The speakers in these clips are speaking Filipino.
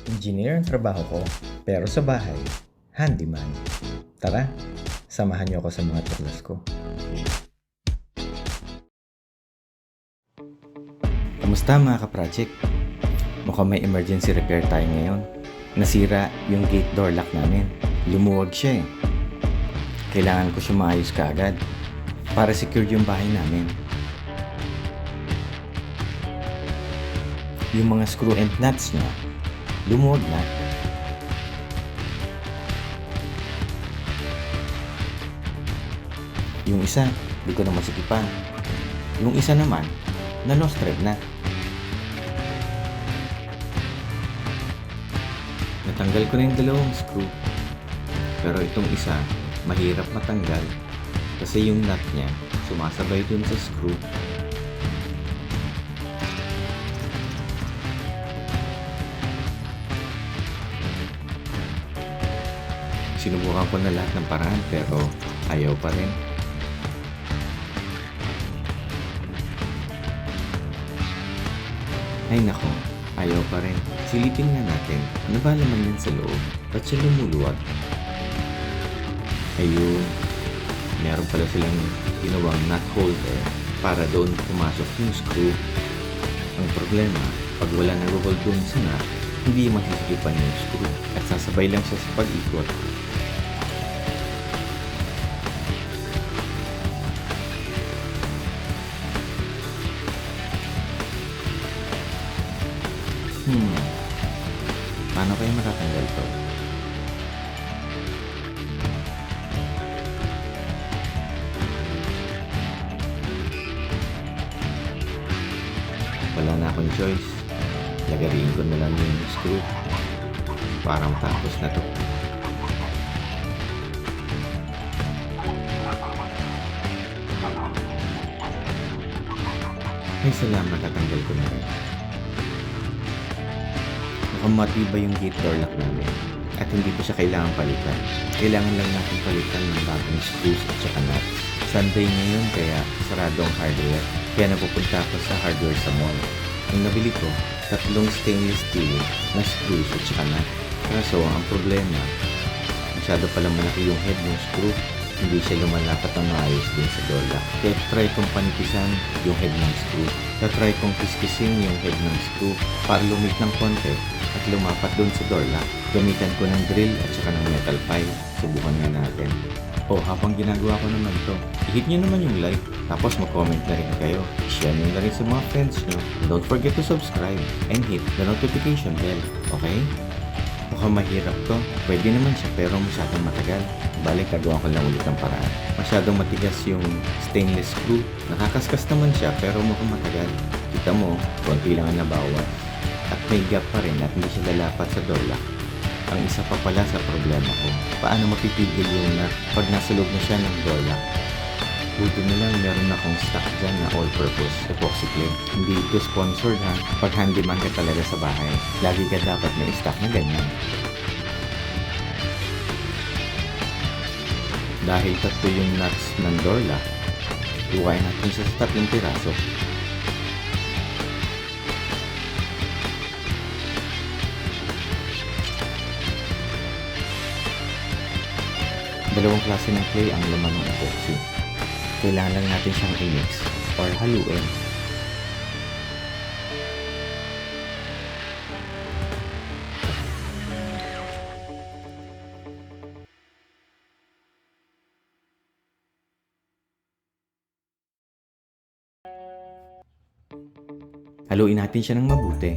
Engineer ang trabaho ko, pero sa bahay, handyman. Tara, samahan niyo ako sa mga tuklas ko. Kamusta mga ka-project? Mukhang may emergency repair tayo ngayon. Nasira yung gate door lock namin. Lumuwag siya eh. Kailangan ko siya maayos kaagad para secure yung bahay namin. Yung mga screw and nuts niya, lumuwag na. Yung isa, di ko na masikipan. Yung isa naman, na-lost thread na. Natanggal ko na yung dalawang screw. Pero itong isa, mahirap matanggal kasi yung nut niya sumasabay dun sa screw. Sinubukan ko na lahat ng paraan pero ayaw pa rin. Ay nako, ayaw pa rin. Silipin nga natin, ano ba laman yan sa loob? Ba't siya lumuluwag? Ayun, meron pala silang ginawang nut holder para doon pumasok yung screw. Ang problema, pag wala nag-hold doon sa nut, hindi masisikipan yung screw at sasabay lang siya sa pag-ikot. Paano kaya matatanggal to? Wala na akong choice. Lagariin ko na lang yung screw para matapos na to. Ay salamat, tatanggal ko na rin. Mukhang matibay yung gate door lock namin at hindi pa siya kailangan palitan. Kailangan lang natin palitan ng bagong screws at saka nuts. Sunday ngayon kaya sarado ang hardware. Kaya napupunta ako sa hardware sa mall. Ang nabili ko, 3 stainless steel na screws at saka nut. Kaso ang problema, masyado pala malaki yung head ng screw. Hindi siya lumalapat ng maayos din sa door lock. Kaya try kong panipisan yung head ng screw. Kaya try kong kiskisin yung head ng screw para lumit ng konti at lumapat dun sa door lock. Gamitan ko ng drill at saka ng metal file. Subukan nga natin. Habang ginagawa ko naman to, i-hit nyo naman yung like, tapos mag-comment na rin kayo. Share nyo na rin sa mga friends nyo. Don't forget to subscribe and hit the notification bell. Okay? Mukhang mahirap to. Pwede naman siya pero masyadong matagal. Balik, gagawa ko lang ulit ang paraan. Masyadong matigas yung stainless screw. Nakakaskas naman siya pero mukhang matagal. Kita mo, konti lang ang nabawas. At may gap pa rin at hindi siya lalapat sa door lock. Ang isa pa pala sa problema ko, paano mapipigil yung nut pag nasa loob na siya ng door lock? Buti na lang meron akong stock dyan na all-purpose epoxy clay. Hindi ito sponsored ha. Pag handyman ka talaga sa bahay, lagi ka dapat may stock na ganyan. Dahil 3 yung nuts ng door lock, iwain natin siya sa 3 piraso. Dalawang klase ng clay ang laman ng epoxy. Kailangan lang natin siyang i-mix or haluin. Haluin natin siya ng mabuti.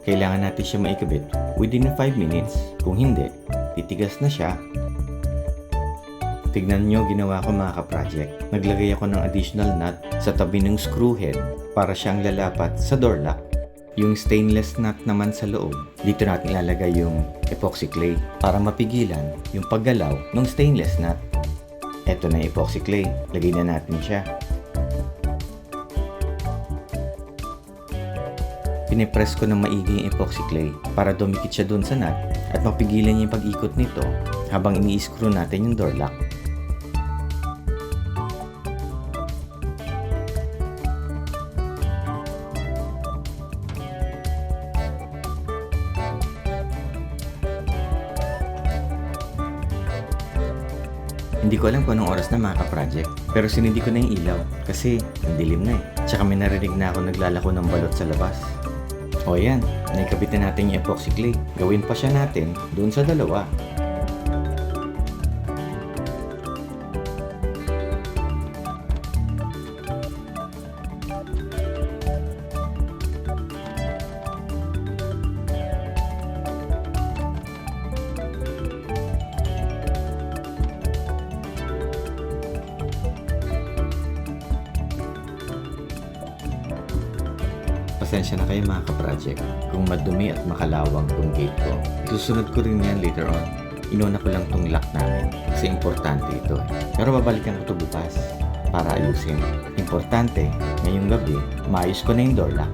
Kailangan natin siya maikabit within 5 minutes. Kung hindi, titigas na siya. Tignan nyo ginawa ko mga ka-project. Naglagay ako ng additional nut sa tabi ng screw head para siyang lalapat sa door lock. Yung stainless nut naman sa loob, dito natin ilalagay yung epoxy clay para mapigilan yung paggalaw ng stainless nut. Eto na yung epoxy clay. Lagay na natin siya. Pinipress ko ng maigi yung epoxy clay para dumikit siya dun sa nut at mapigilan niya yung pag-ikot nito habang ini-screw natin yung door lock. Hindi ko alam kung anong oras na mga ka-project. Pero sinindi ko na yung ilaw kasi ang dilim na eh. Tsaka may narinig na ako naglalako ng balot sa labas. O yan, naikabit na natin yung epoxy clay. Gawin pa siya natin doon sa dalawa. Pasensya na kayo mga ka-project kung madumi at makalawang tong gate ko. Susunod ko rin yan later on. Inuna ko lang tong lock namin kasi importante ito eh. Pero babalikan ko to bukas para ayusin. Importante, ngayong gabi, maayos ko na yung door lock.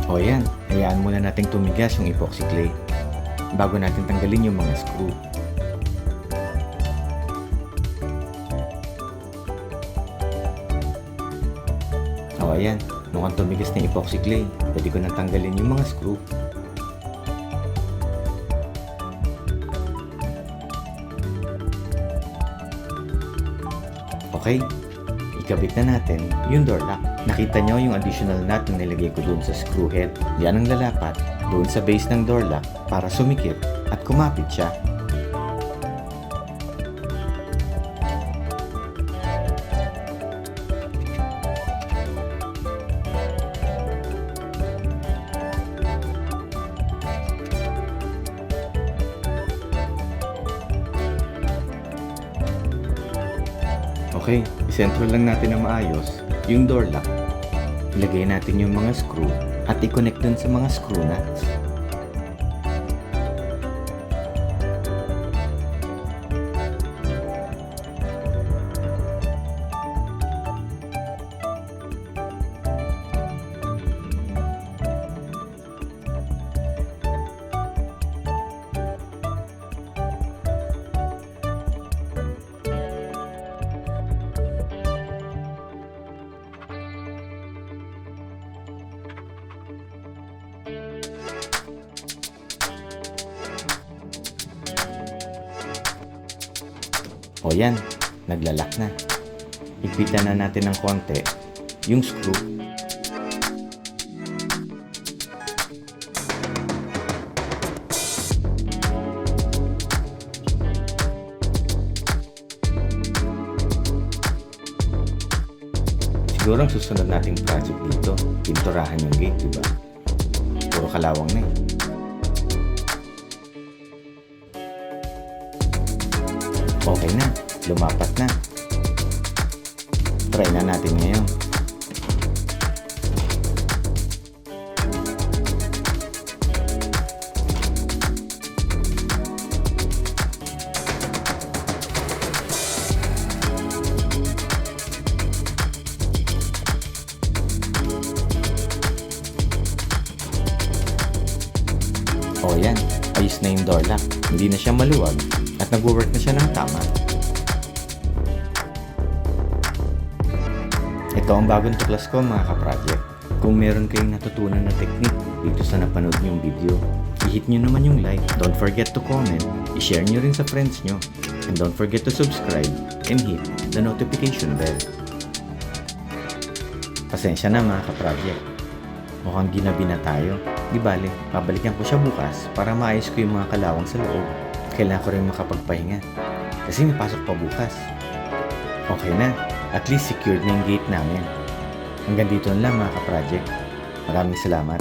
O yan, hayaan muna nating tumigas yung epoxy clay bago natin tanggalin yung mga screw. O ayan, mukhang tumigas na yung epoxy clay. Pwede ko nang tanggalin yung mga screw. Okay, ikabit na natin yung door lock. Nakita nyo yung additional nut na nilagay ko doon sa screw head. Yan ang lalapat doon sa base ng door lock para sumikip at kumapit siya. Okay, isentro lang natin na maayos yung door lock. Ilagay natin yung mga screw at i-connect dun sa mga screw nuts. O yan, naglalak na. Higpitan na natin ng konti yung screw. Siguro ang susunod nating project dito, pinturahan yung gate, diba? Puro kalawang na eh. Okay na, lumapat na. Try na natin ngayon. O yan, ayos na yung door lock. Hindi na siya maluwag at nag-work na siya ng tama. Ito ang bagong tuklas ko mga ka-project. Kung meron kayong natutunan na technique dito sa napanood niyong video, i-hit nyo naman yung like. Don't forget to comment. I-share nyo rin sa friends nyo. And don't forget to subscribe and hit the notification bell. Pasensya na mga ka-project. Mukhang ginabi na tayo. Di bale, babalikan ko siya bukas para maayos ko yung mga kalawang sa loob. Kailangan ko rin makapagpahinga kasi may pasok pa bukas. Okay na, at least secured na yung gate namin. Hanggang dito lang mga ka-project. Maraming salamat.